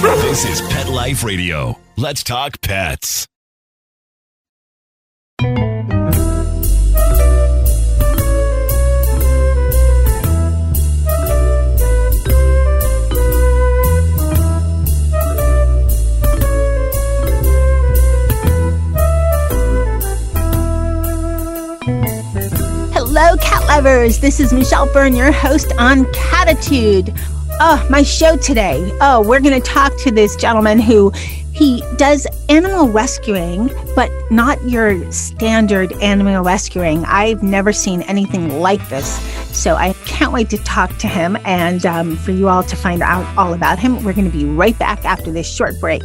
This is Pet Life Radio. Let's talk pets. Hello, cat lovers. This is Michelle Fern, your host on Cattitude. Oh, my show today. Oh, we're going to talk to this gentleman who he does animal rescuing, but not your standard animal rescuing. I've never seen anything like this. So I can't wait to talk to him and for you all to find out all about him. We're going to be right back after this short break.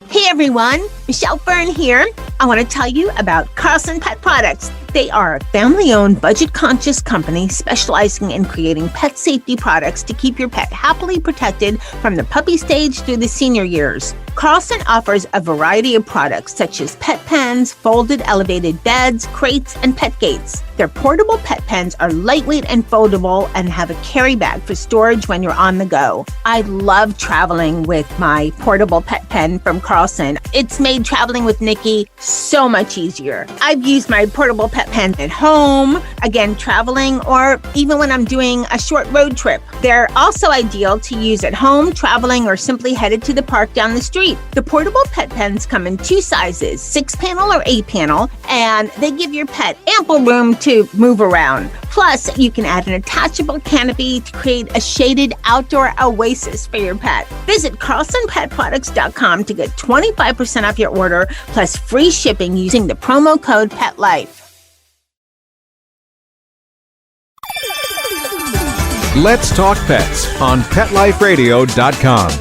Hey everyone, Michelle Fern here. I want to tell you about Carlson Pet Products. They are a family-owned, budget-conscious company specializing in creating pet safety products to keep your pet happily protected from the puppy stage through the senior years. Carlson offers a variety of products such as pet pens, folded elevated beds, crates, and pet gates. Their portable pet pens are lightweight and foldable and have a carry bag for storage when you're on the go. I love traveling with my portable pet pen from Carlson. It's made traveling with Nikki so much easier. I've used my portable pet pen at home, again, traveling, or even when I'm doing a short road trip. They're also ideal to use at home, traveling, or simply headed to the park down the street. The portable pet pens come in two sizes, 6-panel or 8-panel, and they give your pet ample room to move around. Plus, you can add an attachable canopy to create a shaded outdoor oasis for your pet. Visit carlsonpetproducts.com to get 25% off your order, plus free shipping using the promo code PETLIFE. Let's Talk Pets on PetLifeRadio.com.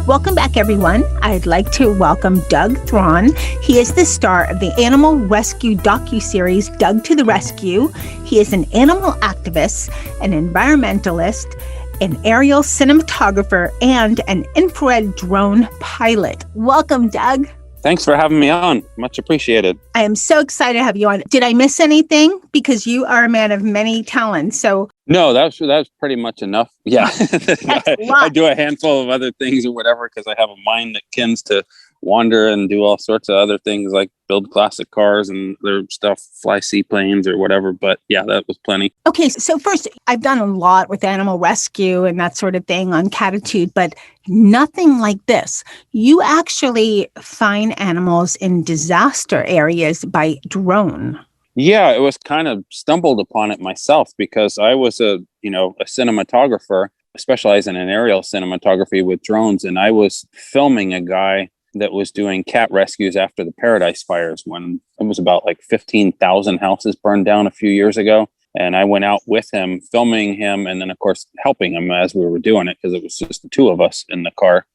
Welcome back, everyone. I'd like to welcome Doug Thron. He is the star of the animal rescue docuseries, Doug to the Rescue. He is an animal activist, an environmentalist, an aerial cinematographer, and an infrared drone pilot. Welcome, Doug. Thanks for having me on. Much appreciated. I am so excited to have you on. Did I miss anything? Because you are a man of many talents. So no, that's pretty much enough. Yeah, I do a handful of other things or whatever because I have a mind that tends to wander and do all sorts of other things like build classic cars and other stuff, fly seaplanes or whatever. But yeah, that was plenty. Okay, so first, I've done a lot with animal rescue and that sort of thing on Cattitude, but nothing like this. You actually find animals in disaster areas by drone. Yeah, it was kind of stumbled upon it myself because I was a cinematographer specializing in aerial cinematography with drones. And I was filming a guy that was doing cat rescues after the Paradise fires when it was about like 15,000 houses burned down a few years ago. And I went out with him, filming him, and then, of course, helping him as we were doing it because it was just the two of us in the car.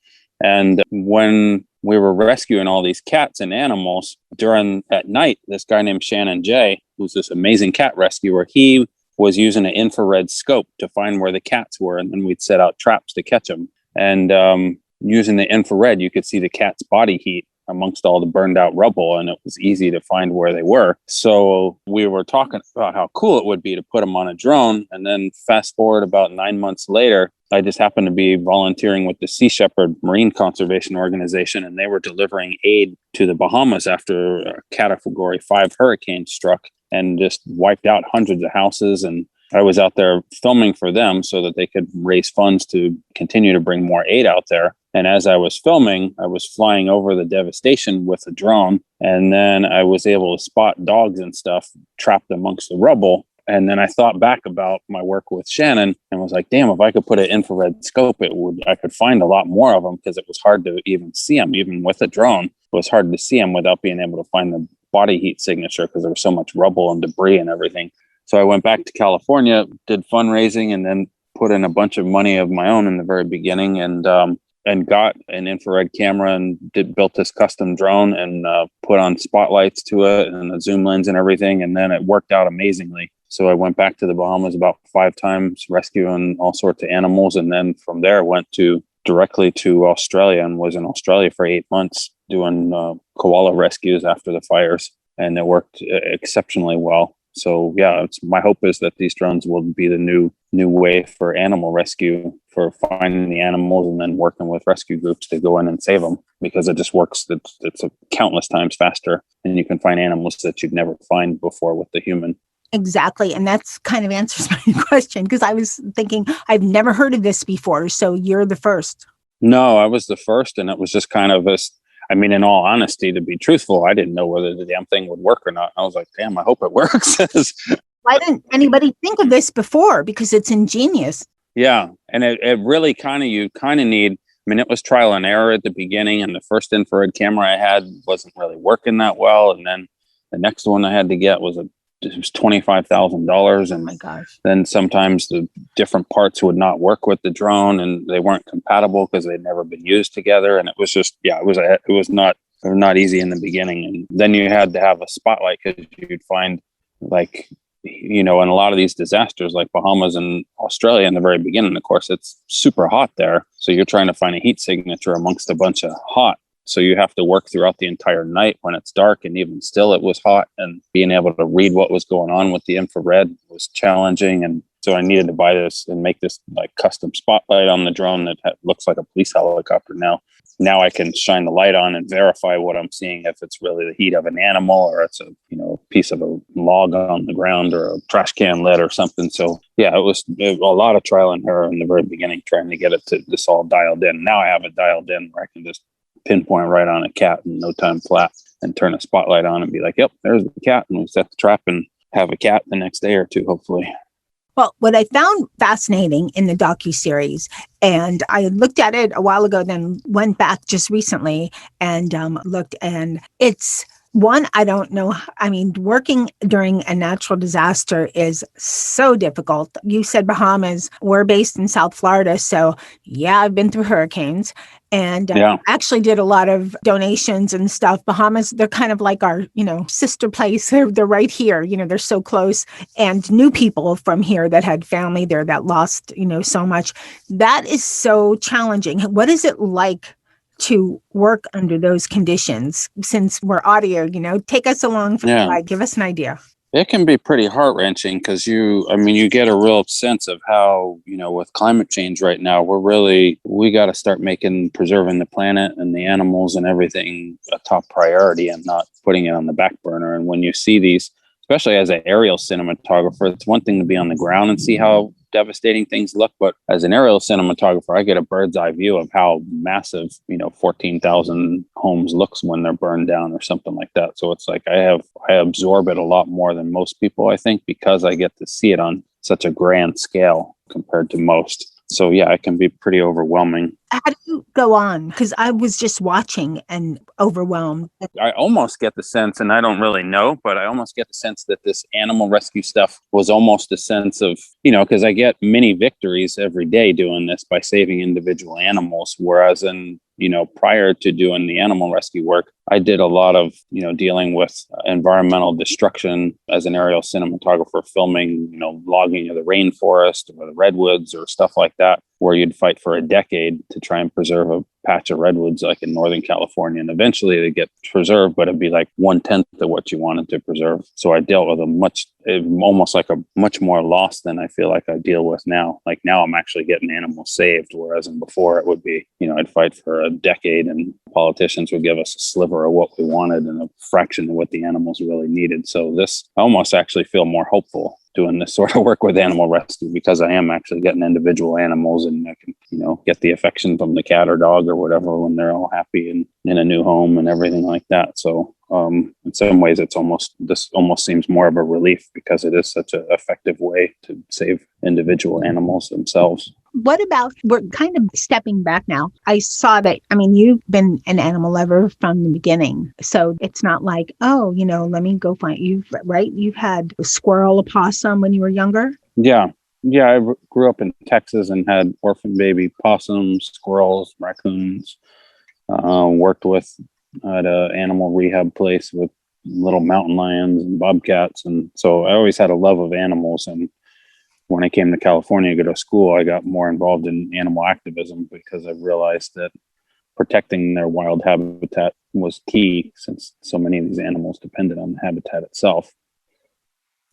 And when we were rescuing all these cats and animals at night, this guy named Shannon J, who's this amazing cat rescuer, he was using an infrared scope to find where the cats were. And then we'd set out traps to catch them. And using the infrared, you could see the cat's body heat amongst all the burned out rubble, and it was easy to find where they were. So we were talking about how cool it would be to put them on a drone. And then fast forward about 9 months later, I just happened to be volunteering with the Sea Shepherd Marine Conservation Organization, and they were delivering aid to the Bahamas after a Category 5 hurricane struck and just wiped out hundreds of houses. And I was out there filming for them so that they could raise funds to continue to bring more aid out there. And as I was filming, I was flying over the devastation with a drone. And then I was able to spot dogs and stuff trapped amongst the rubble. And then I thought back about my work with Shannon and was like, damn, if I could put an infrared scope, I could find a lot more of them because it was hard to even see them. Even with a drone, it was hard to see them without being able to find the body heat signature because there was so much rubble and debris and everything. So I went back to California, did fundraising, and then put in a bunch of money of my own in the very beginning and got an infrared camera and built this custom drone and put on spotlights to it and a zoom lens and everything. And then it worked out amazingly. So I went back to the Bahamas about 5 times rescuing all sorts of animals. And then from there went to directly to Australia and was in Australia for 8 months doing koala rescues after the fires, and it worked exceptionally well. So yeah, my hope is that these drones will be the new way for animal rescue, for finding the animals and then working with rescue groups to go in and save them, because it just works. It's a countless times faster, and you can find animals that you'd never find before with the human. Exactly. And that's kind of answers my question, because I was thinking, I've never heard of this before. So you're the first. No, I was the first. And it was just kind of in all honesty, to be truthful, I didn't know whether the damn thing would work or not. I was like, damn, I hope it works. Why didn't anybody think of this before? Because it's ingenious. Yeah. And it really you need, it was trial and error at the beginning. And the first infrared camera I had wasn't really working that well. And then the next one I had to get was $25,000, and oh my gosh. Then sometimes the different parts would not work with the drone, and they weren't compatible because they'd never been used together. And it was just, it was not easy in the beginning. And then you had to have a spotlight, because you'd find, like, in a lot of these disasters, like Bahamas and Australia in the very beginning, of course, it's super hot there. So you're trying to find a heat signature amongst a bunch of hot. So you have to work throughout the entire night when it's dark, and even still it was hot, and being able to read what was going on with the infrared was challenging. And so I needed to buy this and make this like custom spotlight on the drone that looks like a police helicopter now. Now I can shine the light on and verify what I'm seeing, if it's really the heat of an animal, or it's a piece of a log on the ground, or a trash can lid or something. So yeah, it was a lot of trial and error in the very beginning, trying to get it to this all dialed in. Now I have it dialed in where I can just pinpoint right on a cat in no time flat, and turn a spotlight on and be like, yep, there's the cat, and we set the trap and have a cat the next day or two, hopefully. Well, what I found fascinating in the docuseries, and I looked at it a while ago, then went back just recently and looked, and it's one, I don't know. I mean, working during a natural disaster is so difficult. You said Bahamas. We're based in South Florida. So yeah, I've been through hurricanes, and actually did a lot of donations and stuff. Bahamas, they're kind of like our, sister place. They're right here. They're so close. And knew people from here that had family there that lost, so much. That is so challenging. What is it like to work under those conditions? Since we're audio, take us along for the ride. Give us an idea. It can be pretty heart-wrenching, because you get a real sense of how, with climate change right now, we got to start preserving the planet and the animals and everything a top priority, and not putting it on the back burner. And when you see these, especially as an aerial cinematographer, it's one thing to be on the ground and see how devastating things look, but as an aerial cinematographer, I get a bird's eye view of how massive 14,000 homes looks when they're burned down or something like that. So it's like I absorb it a lot more than most people, I think, because I get to see it on such a grand scale compared to most. So yeah, it can be pretty overwhelming. How do you go on? Because I was just watching and overwhelmed. I almost get the sense, and I don't really know, but I almost get the sense that this animal rescue stuff was almost a sense of, because I get mini victories every day doing this by saving individual animals. Whereas prior to doing the animal rescue work, I did a lot of, dealing with environmental destruction as an aerial cinematographer, filming, logging of the rainforest or the redwoods or stuff like that, where you'd fight for a decade to try and preserve a patch of redwoods like in Northern California. And eventually they get preserved, but it'd be like 1/10 of what you wanted to preserve. So I dealt with almost like a much more loss than I feel like I deal with now. Like now I'm actually getting animals saved, whereas before it would be, I'd fight for a decade, and politicians would give us a sliver of what we wanted and a fraction of what the animals really needed. So this, I almost actually feel more hopeful doing this sort of work with animal rescue, because I am actually getting individual animals, and I can, get the affection from the cat or dog or whatever when they're all happy and in a new home and everything like that. So in some ways, this almost seems more of a relief, because it is such an effective way to save individual animals themselves. What about, we're kind of stepping back now. I saw that, you've been an animal lover from the beginning. So it's not like, let me go find you, right? You've had a squirrel, a possum when you were younger? Yeah. Yeah, I grew up in Texas and had orphan baby possums, squirrels, raccoons. Worked at an animal rehab place with little mountain lions and bobcats. And so I always had a love of animals. And when I came to California to go to school, I got more involved in animal activism because I realized that protecting their wild habitat was key, since so many of these animals depended on the habitat itself.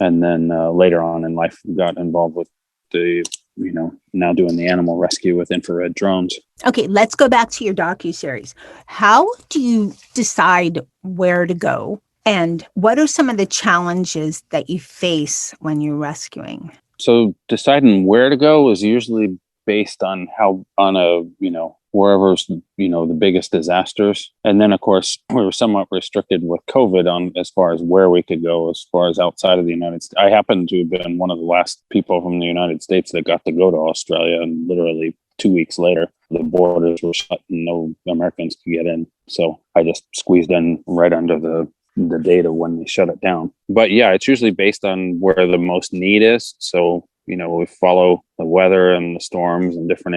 And then later on in life, got involved with the, now doing the animal rescue with infrared drones. Okay, let's go back to your docuseries. How do you decide where to go? And what are some of the challenges that you face when you're rescuing? So deciding where to go is usually based on wherever's, the biggest disasters. And then, of course, we were somewhat restricted with COVID on as far as where we could go, as far as outside of the United States. I happen to have been one of the last people from the United States that got to go to Australia, and literally 2 weeks later, the borders were shut and no Americans could get in. So I just squeezed in right under the date of when they shut it down. But yeah, it's usually based on where the most need is. So, we follow the weather and the storms and different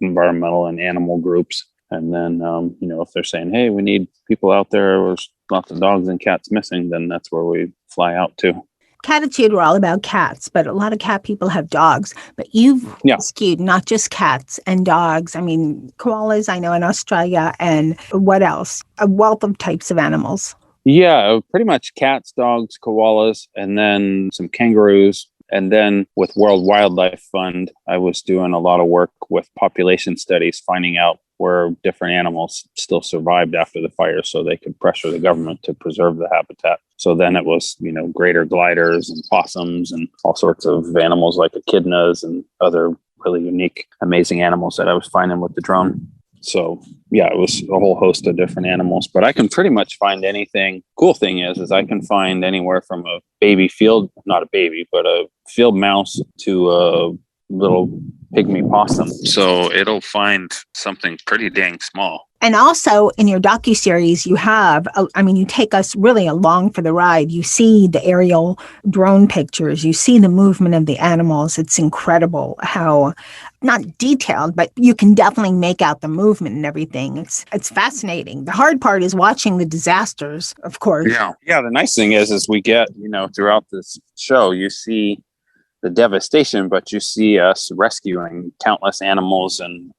environmental and animal groups. And then, if they're saying, hey, we need people out there, there's lots of dogs and cats missing, then that's where we fly out to. Cattitude, we're all about cats, but a lot of cat people have dogs. But you've rescued not just cats and dogs. I mean, koalas, I know, in Australia, and what else? A wealth of types of animals. Yeah, pretty much cats, dogs, koalas, and then some kangaroos. And then with World Wildlife Fund, I was doing a lot of work with population studies, finding out where different animals still survived after the fire so they could pressure the government to preserve the habitat. So then it was, greater gliders and possums and all sorts of animals like echidnas and other really unique, amazing animals that I was finding with the drone. So yeah, it was a whole host of different animals, but I can pretty much find anything. Cool thing is I can find anywhere from a baby not a baby, but a field mouse to a little pygmy possum. So it'll find something pretty dang small. And also in your docuseries, you have, you take us really along for the ride. You see the aerial drone pictures. You see the movement of the animals. It's incredible how, not detailed, but you can definitely make out the movement and everything. It's fascinating. The hard part is watching the disasters, of course. Yeah. The nice thing is we get, throughout this show, you see the devastation, but you see us rescuing countless animals and,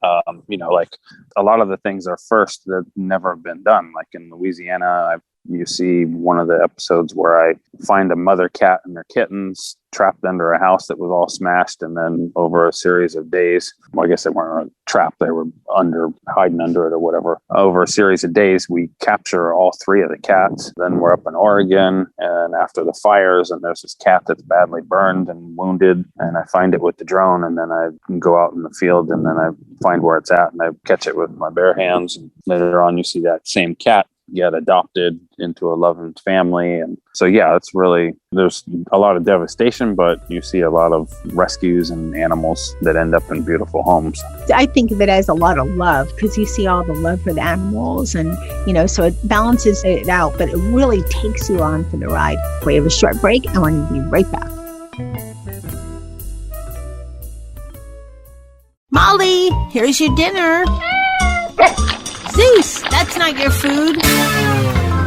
like a lot of the things are first that never have been done. Like in Louisiana, you see one of the episodes where I find a mother cat and their kittens trapped under a house that was all smashed. And then over a series of days, I guess they weren't trapped, they were hiding under it or whatever. Over a series of days, we capture all 3 of the cats. Then we're up in Oregon, and after the fires, and there's this cat that's badly burned and wounded, and I find it with the drone, and then I go out in the field, and then I find where it's at, and I catch it with my bare hands. And later on, you see that same cat get adopted into a loving family. And so, yeah, it's really, there's a lot of devastation, but you see a lot of rescues and animals that end up in beautiful homes. I think of it as a lot of love because you see all the love for the animals and, so it balances it out, but it really takes you on for the ride. We have a short break and we're going to be right back. Molly, here's your dinner. Zeus, that's not your food.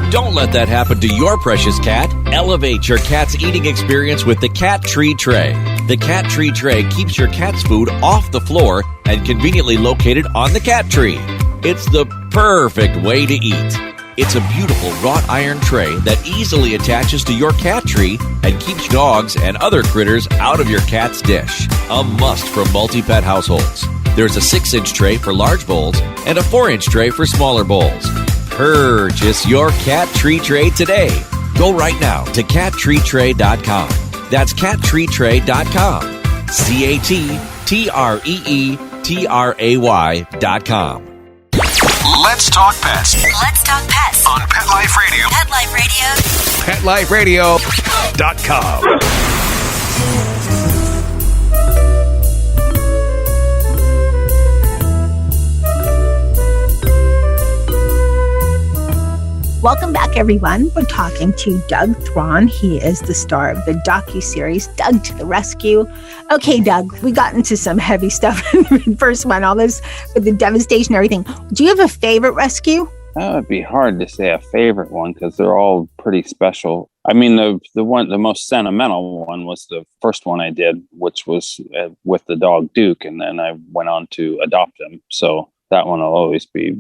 Don't let that happen to your precious cat. Elevate your cat's eating experience with the Cat Tree Tray. The Cat Tree Tray keeps your cat's food off the floor and conveniently located on the cat tree. It's the perfect way to eat. It's a beautiful wrought iron tray that easily attaches to your cat tree and keeps dogs and other critters out of your cat's dish. A must for multi-pet households. There's a 6-inch tray for large bowls and a 4-inch tray for smaller bowls. Purchase your Cat Tree Tray today. Go right now to cattreetray.com. That's cattreetray.com. cattreetray.com. Let's talk pets. Let's talk pets On Pet Life Radio. Pet Life Radio. PetLifeRadio.com. Welcome back, everyone. We're talking to Doug Thron. He is the star of the docuseries, Doug to the Rescue. Okay, Doug, we got into some heavy stuff in the first one, all this with the devastation and everything. Do you have a favorite rescue? That would be hard to say a favorite one because they're all pretty special. I mean, the most sentimental one was the first one I did, which was with the dog Duke, and then I went on to adopt him. So that one will always be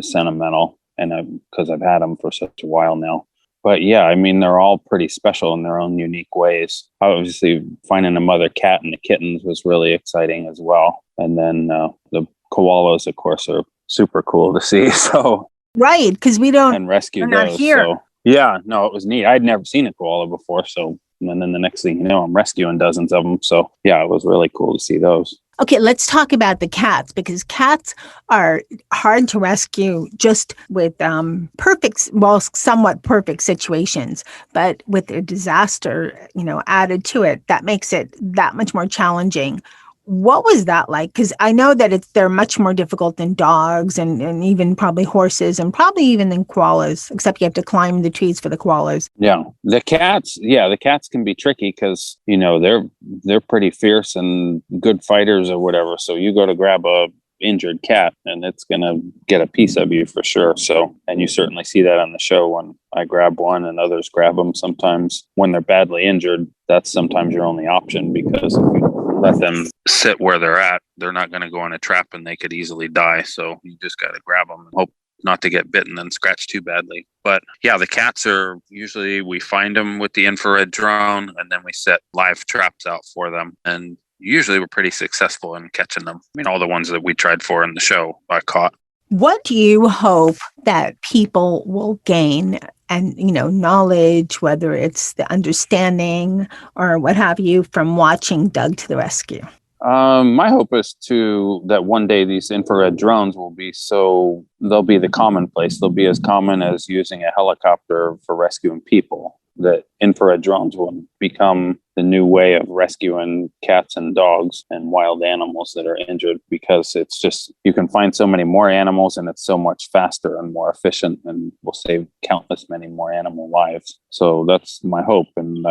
sentimental, and because I've had him for such a while now. But yeah, I mean, they're all pretty special in their own unique ways. Obviously, finding a mother cat and the kittens was really exciting as well. And then the koalas, of course, are super cool to see. So Right, because and rescue we're not those. here. So yeah, no, it was neat. I'd never seen a koala before. So, and then the next thing you know, I'm rescuing dozens of them. So yeah, it was really cool to see those. Okay, let's talk about the cats, because cats are hard to rescue just with somewhat perfect situations. But with a disaster, added to it, that makes it that much more challenging. What was that like? Because I know that they're much more difficult than dogs and even probably horses and probably even than koalas, except you have to climb the trees for the koalas. Yeah, the cats can be tricky because, they're pretty fierce and good fighters or whatever. So you go to grab a injured cat and it's going to get a piece of you for sure. So, and you certainly see that on the show when I grab one and others grab them. Sometimes when they're badly injured, that's sometimes your only option, because if you let them sit where they're at, they're not going to go in a trap and they could easily die. So you just got to grab them and hope not to get bitten and scratch too badly. But yeah, the cats are usually, we find them with the infrared drone and then we set live traps out for them. And usually we're pretty successful in catching them. I mean, all the ones that we tried for in the show, I caught. What do you hope that people will gain and, knowledge, whether it's the understanding or what have you, from watching Doug to the Rescue? My hope is that one day these infrared drones they'll be the commonplace. They'll be as common as using a helicopter for rescuing people. That infrared drones will become the new way of rescuing cats and dogs and wild animals that are injured, because it's just, you can find so many more animals and it's so much faster and more efficient and will save countless many more animal lives. So that's my hope. And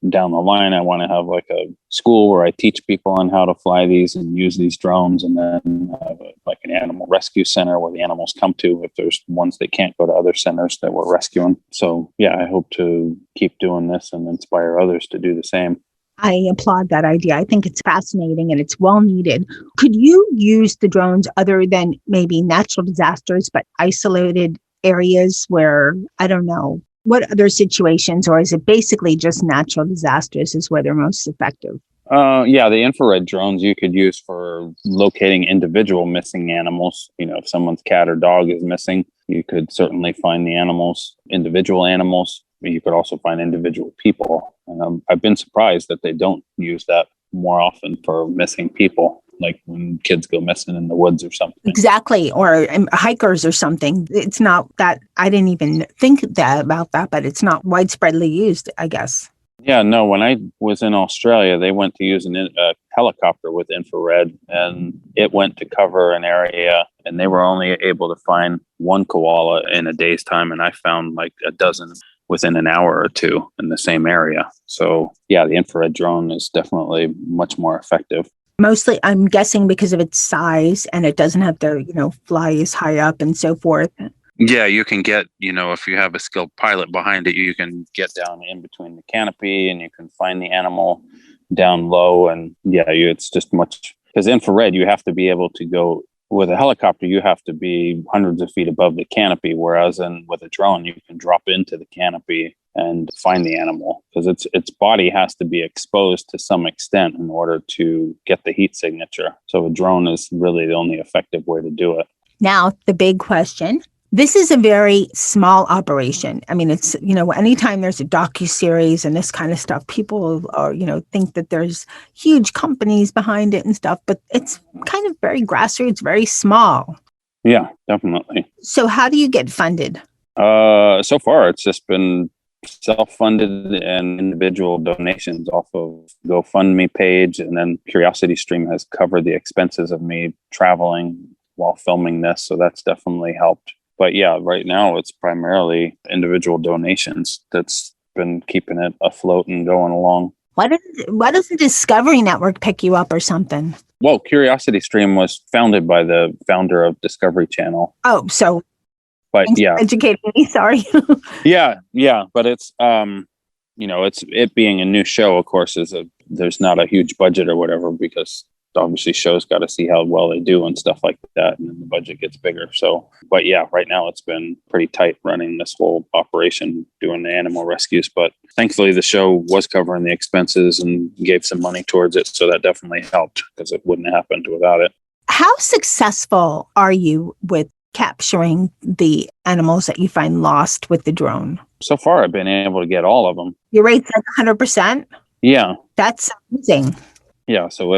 down the line, I want to have like a school where I teach people on how to fly these and use these drones, and then have like an animal rescue center where the animals come to if there's ones that can't go to other centers that we're rescuing. So yeah, I hope to keep doing this and inspire others to do the same. I applaud that idea. I think it's fascinating and it's well needed. Could you use the drones other than maybe natural disasters, but isolated areas where, I don't know, what other situations, or is it basically just natural disasters is where they're most effective? Yeah, the infrared drones you could use for locating individual missing animals. If someone's cat or dog is missing, you could certainly find the individual animals. You could also find individual people. And I've been surprised that they don't use that more often for missing people, like when kids go missing in the woods or something. Exactly. Or hikers or something. It's not that, I didn't even think about that, but it's not widespreadly used, I guess. Yeah, no, when I was in Australia, they went to use a helicopter with infrared, and it went to cover an area, and they were only able to find one koala in a day's time. And I found like a dozen within an hour or two in the same area. So yeah, the infrared drone is definitely much more effective. Mostly, I'm guessing because of its size, and it doesn't have to, fly as high up and so forth. Yeah, you can get, if you have a skilled pilot behind it, you can get down in between the canopy and you can find the animal down low. And yeah, it's just much, because infrared, you have to be able to go with a helicopter, you have to be hundreds of feet above the canopy. Whereas with a drone, you can drop into the canopy and find the animal, because its body has to be exposed to some extent in order to get the heat signature. So a drone is really the only effective way to do it. Now, the big question. This is a very small operation. I mean, it's, anytime there's a docuseries and this kind of stuff, people are, think that there's huge companies behind it and stuff, but it's kind of very grassroots, very small. Yeah, definitely. So how do you get funded? So far, it's just been self-funded and individual donations off of GoFundMe page. And then CuriosityStream has covered the expenses of me traveling while filming this. So that's definitely helped. But yeah, right now it's primarily individual donations that's been keeping it afloat and going along. Why does the Discovery Network pick you up or something? Well, CuriosityStream was founded by the founder of Discovery Channel. Oh, so But Thanks yeah, for educating me. Sorry. yeah. But it's it being a new show, of course, there's not a huge budget or whatever, because obviously shows got to see how well they do and stuff like that, and then the budget gets bigger. So, but yeah, right now it's been pretty tight running this whole operation, doing the animal rescues. But thankfully the show was covering the expenses and gave some money towards it, so that definitely helped, because it wouldn't have happened without it. How successful are you with capturing the animals that you find lost with the drone? So far I've been able to get all of them. Your rate's like 100%? Yeah. That's amazing. Yeah, so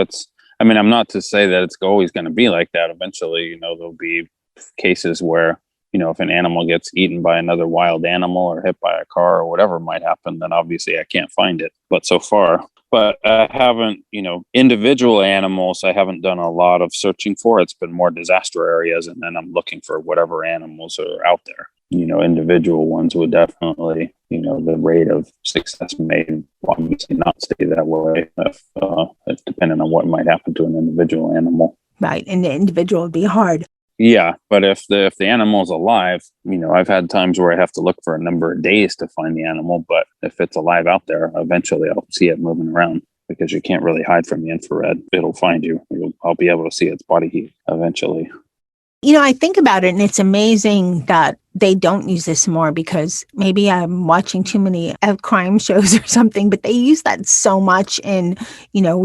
I'm not to say that it's always going to be like that. Eventually, there'll be cases where, if an animal gets eaten by another wild animal or hit by a car or whatever might happen, then obviously I can't find it. But so far, I haven't, individual animals, I haven't done a lot of searching for. It's been more disaster areas, and then I'm looking for whatever animals are out there. Individual ones would definitely, the rate of success may obviously not stay that way if depending on what might happen to an individual animal. Right. And the individual would be hard. Yeah. But if the animal's alive, I've had times where I have to look for a number of days to find the animal. But if it's alive out there, eventually I'll see it moving around, because you can't really hide from the infrared. It'll find you. I'll be able to see its body heat eventually. I think about it, and it's amazing that they don't use this more, because maybe I'm watching too many crime shows or something, but they use that so much in,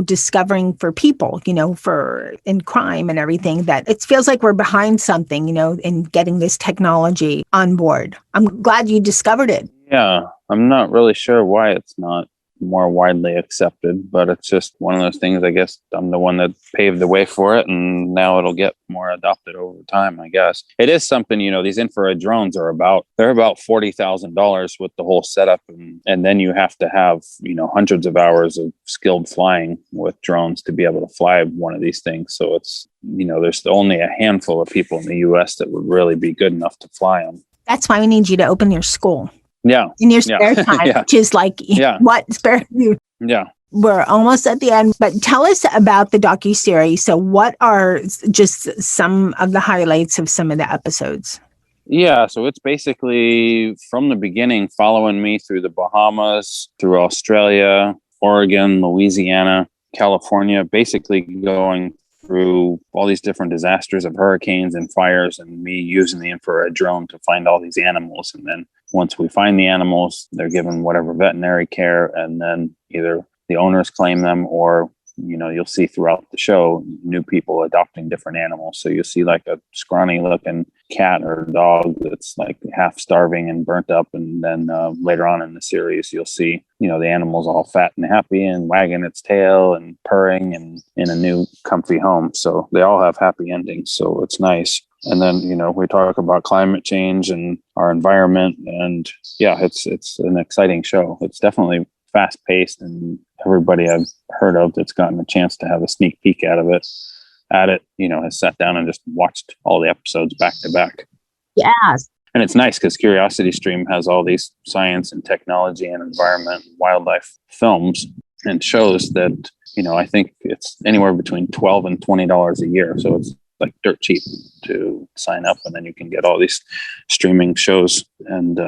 discovering for people, in crime and everything, that it feels like we're behind something, in getting this technology on board. I'm glad you discovered it. Yeah, I'm not really sure why it's not more widely accepted, but it's just one of those things. I guess I'm the one that paved the way for it, and now it'll get more adopted over time. I guess it is something. These infrared drones are about $40,000 with the whole setup, and then you have to have hundreds of hours of skilled flying with drones to be able to fly one of these things. So it's there's only a handful of people in the U.S. that would really be good enough to fly them. That's why we need you to open your school. Yeah. In your spare time, Yeah. which is like, what spare you? Yeah. We're almost at the end, but tell us about the docuseries. So what are just some of the highlights of some of the episodes? Yeah, so it's basically from the beginning, following me through the Bahamas, through Australia, Oregon, Louisiana, California, basically going through all these different disasters of hurricanes and fires, and me using the infrared drone to find all these animals. And then once we find the animals, they're given whatever veterinary care, and then either the owners claim them, or you'll see throughout the show new people adopting different animals. So you'll see like a scrawny looking cat or dog that's like half starving and burnt up, and then later on in the series you'll see the animal's all fat and happy and wagging its tail and purring and in a new comfy home. So they all have happy endings, so it's nice. And then we talk about climate change and our environment, and yeah, it's an exciting show. It's definitely fast paced, and everybody I've heard of that's gotten a chance to have a sneak peek at it has sat down and just watched all the episodes back to back. Yes. And it's nice because Curiosity Stream has all these science and technology and environment and wildlife films and shows that, I think it's anywhere between $12 and $20 a year. So it's like dirt cheap to sign up, and then you can get all these streaming shows. And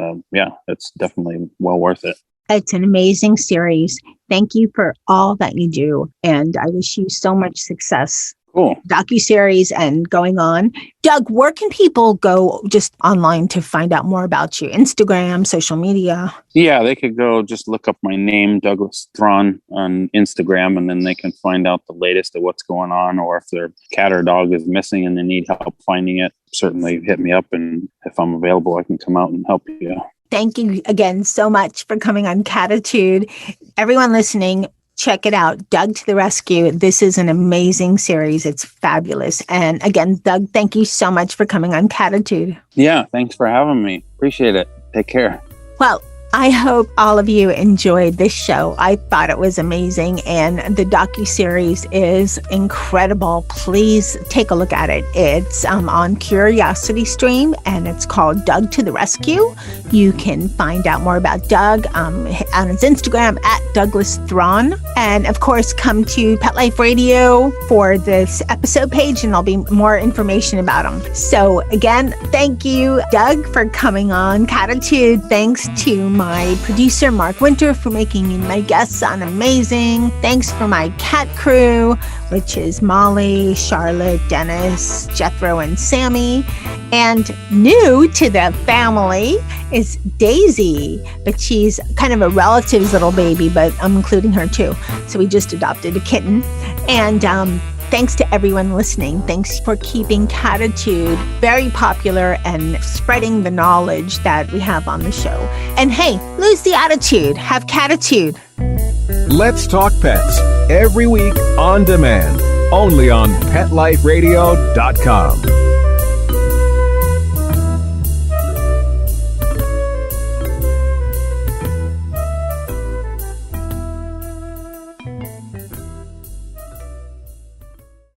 it's definitely well worth it. It's an amazing series. Thank you for all that you do, and I wish you so much success. Cool. Docuseries and going on. Doug, where can people go just online to find out more about you? Instagram, social media? Yeah, they could go just look up my name, Doug Thron, on Instagram, and then they can find out the latest of what's going on, or if their cat or dog is missing and they need help finding it, certainly hit me up, and if I'm available, I can come out and help you. Thank you again so much for coming on Cattitude. Everyone listening, check it out. Doug to the rescue. This is an amazing series. It's fabulous. And again, Doug, thank you so much for coming on Cattitude. Yeah, thanks for having me. Appreciate it. Take care. Well, I hope all of you enjoyed this show. I thought it was amazing, and the docuseries is incredible. Please take a look at it. It's on Curiosity Stream, and it's called Doug to the Rescue. You can find out more about Doug on his Instagram at Douglas Thron. And of course, come to Pet Life Radio for this episode page, and there'll be more information about him. So again, thank you, Doug, for coming on Cattitude. Thanks to my producer, Mark Winter, for making me my guest sound amazing. Thanks for my cat crew, which is Molly, Charlotte, Dennis, Jethro, and Sammy. And new to the family is Daisy, but she's kind of a relative's little baby, but I'm including her too. So we just adopted a kitten. And thanks to everyone listening. Thanks for keeping Cattitude very popular and spreading the knowledge that we have on the show. And hey, lose the attitude. Have Cattitude. Let's Talk Pets, every week on demand, only on PetLifeRadio.com.